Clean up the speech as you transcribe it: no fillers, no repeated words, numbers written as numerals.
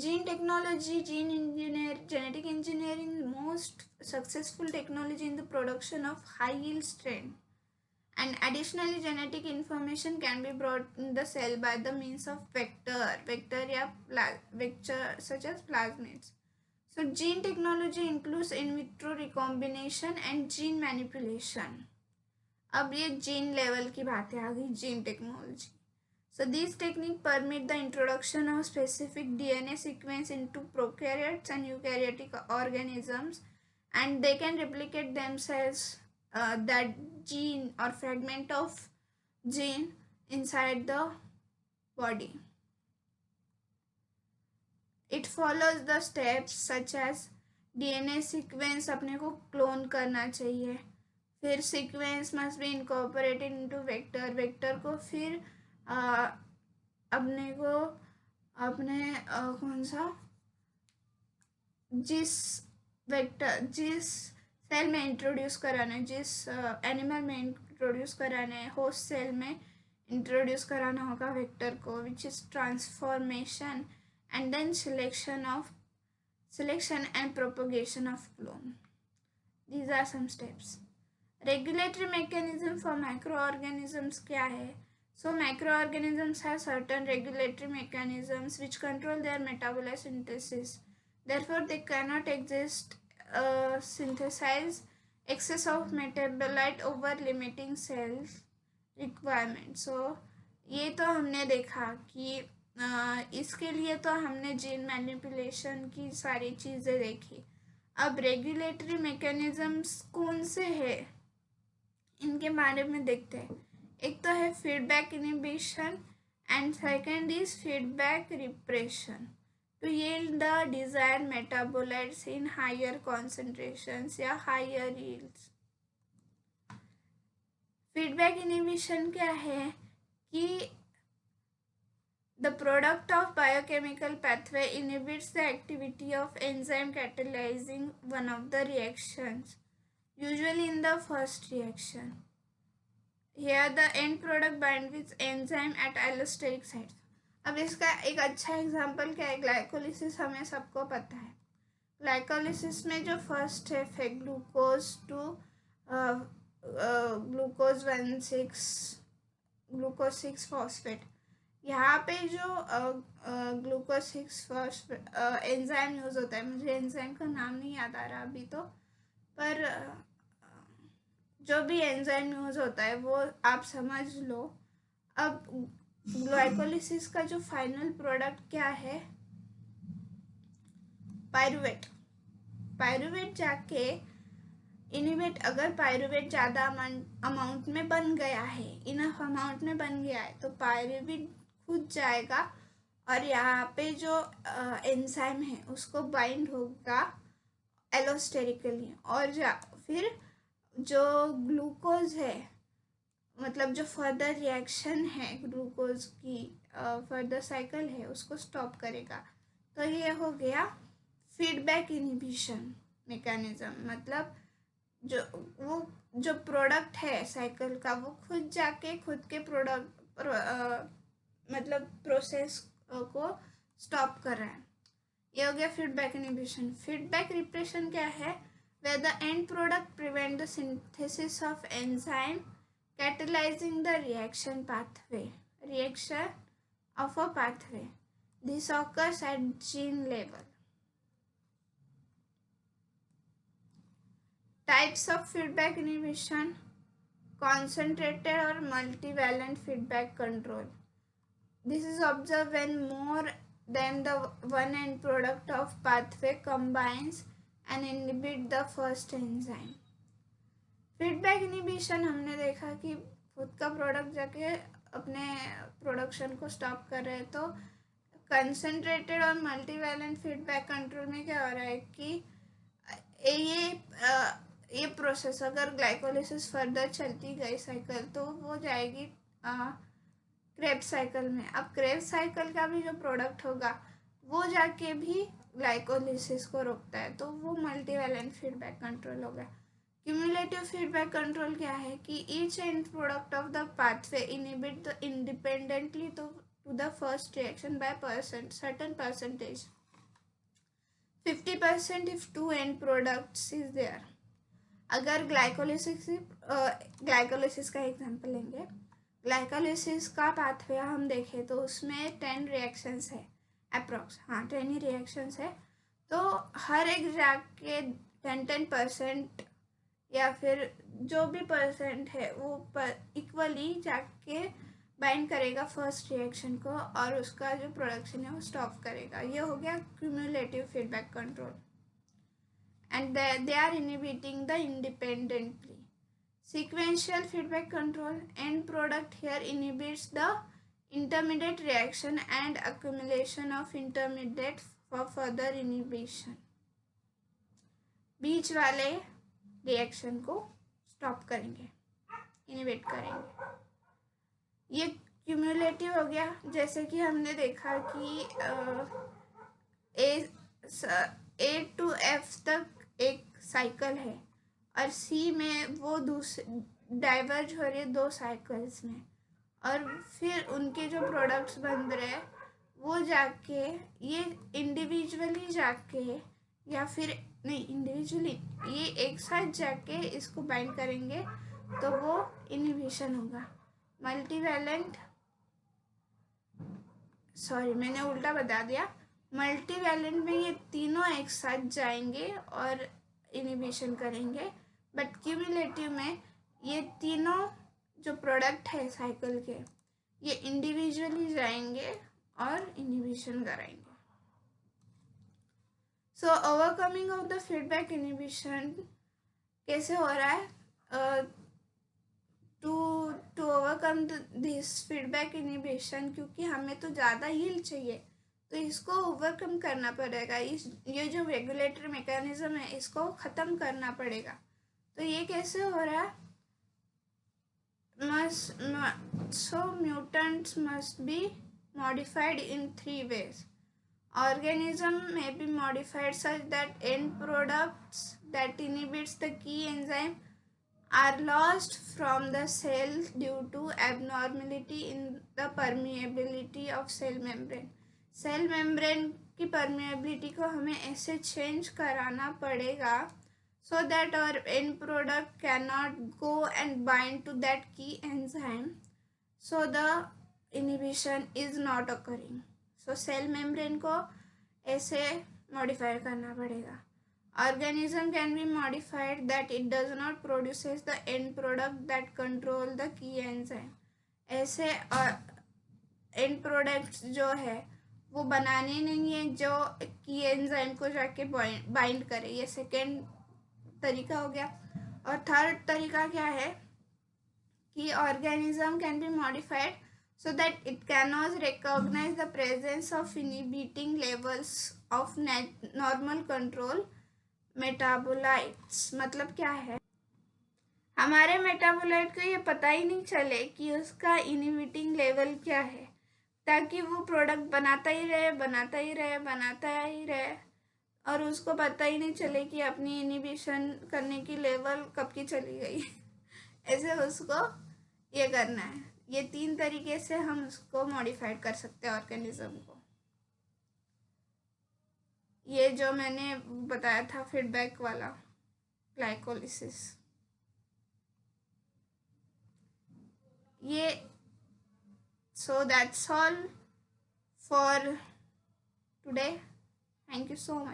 Gene technology, genetic engineering, most successful technology in the production of high yield strain. And additionally, genetic information can be brought in the cell by the means of vector such as plasmids. So gene technology includes in vitro recombination and gene manipulation. अब ये gene level की बातें आ गई, gene technology. So these techniques permit the introduction of specific DNA sequence into prokaryotes and eukaryotic organisms, and they can replicate themselves that gene or fragment of gene inside the body. It follows the steps such as DNA sequence अपने को clone करना चाहिए, फिर sequence must be incorporated into vector, vector को फिर अपने को अपने कौन सा जिस सेल में इंट्रोड्यूस कराना है, जिस एनिमल में इंट्रोड्यूस कराना है, होस्ट सेल में इंट्रोड्यूस कराना होगा वेक्टर को, which is transformation and then selection and propagation of clone. These are some steps. Regulatory mechanism for micro organisms क्या है? So microorganisms have certain regulatory mechanisms which control their metabolite synthesis. Therefore, they cannot synthesize excess of metabolite over limiting cells requirement. So ये तो हमने देखा कि इसके लिए तो हमने जीन मैनिपुलेशन की सारी चीज़ें देखी. अब रेगुलेटरी मैकेनिज्म्स कौन से हैं इनके बारे में देखते हैं. एक तो है feedback inhibition and second is feedback repression to yield the desired metabolites in higher concentrations या हायर यील्ड्स. फीडबैक इनिबिशन क्या है कि the product of biochemical pathway inhibits the activity of enzyme catalyzing one of the reactions, usually in the first reaction. Here the end product binds with enzyme at allosteric sites. अब इसका एक अच्छा example क्या है, glycolysis हमें सबको पता है. ग्लाइकोलिसिस में जो फर्स्ट है ग्लूकोज टू ग्लूकोज 6 फॉस्फेट. यहाँ पे जो ग्लूकोज 6 फॉस्फेट एंजाइम यूज़ होता है, मुझे एंजाइम का नाम नहीं याद आ रहा अभी तो, पर जो भी एंजाइम यूज़ होता है वो आप समझ लो. अब ग्लाइकोलिसिस का जो फाइनल प्रोडक्ट क्या है, पायरुवेट. पायरुवेट जाके इनिवेट, अगर पायरुवेट ज़्यादा अमाउंट में बन गया है, इनफ अमाउंट में बन गया है, तो पायरुवेट खुद जाएगा और यहाँ पे जो एंजाइम है उसको बाइंड होगा एलोस्टेरिकली, और फिर जो ग्लूकोज है, मतलब जो फर्दर रिएक्शन है ग्लूकोज की फर्दर साइकिल है, उसको स्टॉप करेगा. तो ये हो गया फीडबैक इनिबिशन मैकेनिज्म. मतलब जो प्रोडक्ट है साइकिल का वो खुद जाके खुद के मतलब प्रोसेस को स्टॉप कर रहा है. ये हो गया फीडबैक इनिबिशन. फीडबैक रिप्रेशन क्या है? where the end product prevent the synthesis of enzyme catalyzing the reaction of a pathway. This occurs at gene level. Types of feedback inhibition: concentrated or multivalent feedback control. This is observed when more than the one end product of pathway combines and inhibit the first enzyme. Feedback inhibition हमने देखा कि खुद का product जाके अपने production को stop कर रहे हैं. तो कंसंट्रेटेड और मल्टीवैलेंट फीडबैक कंट्रोल में क्या हो रहा है कि ये प्रोसेस, अगर ग्लाइकोलिसिस फर्दर चलती गई साइकिल तो वो जाएगी क्रेब्स साइकिल में. अब क्रेब्स साइकिल का भी जो प्रोडक्ट होगा वो जाके भी ग्लाइकोलिसिस को रोकता है, तो वो मल्टीवैलेंट फीडबैक कंट्रोल होगा. क्यूमुलेटिव फीडबैक कंट्रोल क्या है कि each end product of the pathway inhibit independently to the first reaction by certain percentage. 50% if two end products is there. अगर ग्लाइकोलिसिस का एग्जांपल लेंगे, ग्लाइकोलिसिस का पाथवे हम देखें तो उसमें 10 रिएक्शंस है अप्रॉक्स, 10 ही रिएक्शंस है। तो हर एक जाके 10% या फिर जो भी परसेंट है वो इक्वली जाके बाइंड करेगा फर्स्ट रिएक्शन को और उसका जो प्रोडक्शन है वो स्टॉप करेगा। ये हो गया cumulative feedback control and they are inhibiting the independently. Sequential feedback control, end product here inhibits the intermediate reaction and accumulation of intermediate for further inhibition. बीच वाले रिएक्शन को स्टॉप करेंगे, इनिबिट करेंगे। ये क्यूमुलेटिव हो गया, जैसे कि हमने देखा कि A to F तक एक साइकिल है और C में वो डाइवर्ज हो रही है 2 साइकिल्स में, और फिर उनके जो प्रोडक्ट्स बन रहे हैं वो जाके ये इंडिविजुअली जाके या फिर नहीं इंडिविजुअली ये एक साथ जाके इसको बाइंड करेंगे तो वो इनहिबिशन होगा। मल्टीवैलेंट, सॉरी मैंने उल्टा बता दिया, मल्टीवैलेंट में ये तीनों एक साथ जाएंगे और इनहिबिशन करेंगे, बट क्यूमुलेटिव में ये तीनों जो प्रोडक्ट है साइकिल के ये इंडिविजुअली जाएंगे और इनहिबिशन कराएंगे। So overcoming of the feedback inhibition कैसे हो रहा है? To overcome this feedback inhibition, क्योंकि हमें तो ज़्यादा हील चाहिए तो इसको ओवरकम करना पड़ेगा। ये जो रेगुलेटरी मैकेनिज्म है इसको ख़त्म करना पड़ेगा। तो ये कैसे हो रहा है? So mutants must be modified in 3 ways. Organism may be modified such that end products that inhibits the key enzyme are lost from the cell due to abnormality in the permeability of cell membrane. Cell membrane की permeability को हमें ऐसे change कराना पड़ेगा so that our end product cannot go and bind to that key enzyme, so the inhibition is not occurring. So cell membrane को ऐसे modify करना पड़ेगा। Organism can be modified that it does not produces the end product that control the key enzyme. ऐसे end products जो है वो बनाने नहीं है जो की एंजाइम को जाके बाइंड करे। ये सेकेंड तरीका हो गया। और थर्ड तरीका क्या है कि organism can be modified so that it cannot recognize the presence of inhibiting levels of normal control metabolites। मतलब क्या है, हमारे मेटाबोलाइट को ये पता ही नहीं चले कि उसका इनहिबिटिंग लेवल क्या है, ताकि वो प्रोडक्ट बनाता ही रहे और उसको पता ही नहीं चले कि अपनी इनहिबिशन करने की लेवल कब की चली गई। ऐसे उसको ये करना है। ये 3 तरीके से हम उसको मॉडिफाइड कर सकते हैं ऑर्गेनिज्म को। ये जो मैंने बताया था फीडबैक वाला ग्लाइकोलिसिस, ये so that's all for today. Thank you so much.